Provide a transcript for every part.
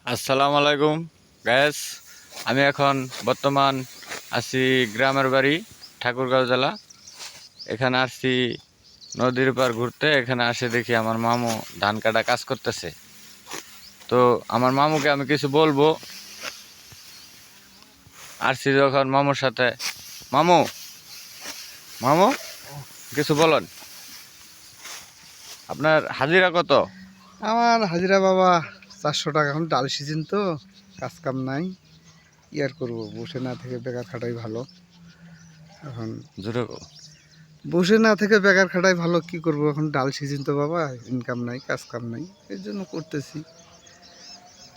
আসসালামু আলাইকুম গ্যাস। আমি এখন বর্তমান আছি গ্রামের বাড়ি ঠাকুরগাঁও জেলা। এখানে আসছি নদীর পার ঘুরতে। এখানে আসে দেখি আমার মামু ধান কাটা কাজ করতেছে। তো আমার মামুকে আমি কিছু বলবো। আসছি যখন মামুর সাথে। মামু মামু কিছু বলেন, আপনার হাজিরা কত? আমার হাজিরা বাবা 400 টাকা। এখন ডাল সিজন তো, কাজ কাম নাই, কি আর করবো, বসে না থেকে বেকার খাটাই ভালো। এখন জোরে বসে না থেকে বেকার খাটাই ভালো, কি করব, এখন ডাল সিজন তো বাবা, ইনকাম নাই, কাজ কাম নাই, এর জন্য করতেছি।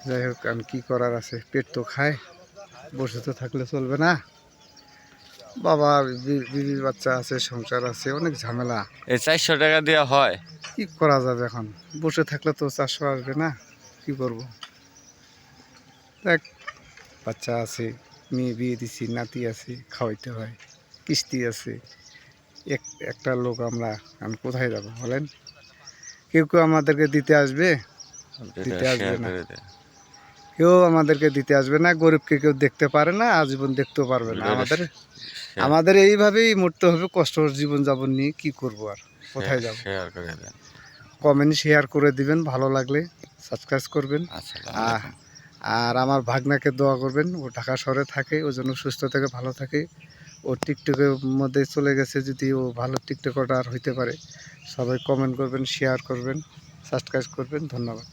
যাই হোক, আমি কি করার আছে, পেট তো খায়, বসে তো থাকলে চলবে না বাবা। বিবি বাচ্চা আছে, সংসার আছে, অনেক ঝামেলা। এই 400 টাকা দেওয়া হয়? কি করা যাবে, এখন বসে থাকলে তো 400 আসবে না, কি করব। দেখ, বাচ্চা আছে, মেয়ে বিয়ে দিছি, নাতি আছে, খাওয়াইতে হয়, কিস্তি আছে। একটা লোক আমি কোথায় যাব বলেন? কেউ কেউ আমাদেরকে দিতে আসবে? দিতে আসবে শেয়ার না, করে দেন। কেউ আমাদেরকে দিতে আসবে না। গরিবকে কেউ দেখতে পারে না, আজীবন দেখতেও পারবে না। ভিডিওটা আমাদের আমাদের এইভাবেই মরতে হবে, কষ্ট জীবনযাপন নিয়ে, কি করব আর, কোথায় যাব। শেয়ার করে দেন। কমেন্ট শেয়ার করে দিবেন, ভালো লাগলে সাবস্ক্রাইব করবেন। আসসালামু আহ, আলাইকুম। আর আমার ভাগনাকে দোয়া করবেন, ও ঢাকা শহরে থাকে, ও যেন সুস্থ থেকে ভালো থাকে। ও টিকটকের মধ্যে চলে গেছে, যদি ও ভালো টিকটকার হইতে পারে। সবাই কমেন্ট করবেন, শেয়ার করবেন, সাবস্ক্রাইব করবেন। ধন্যবাদ।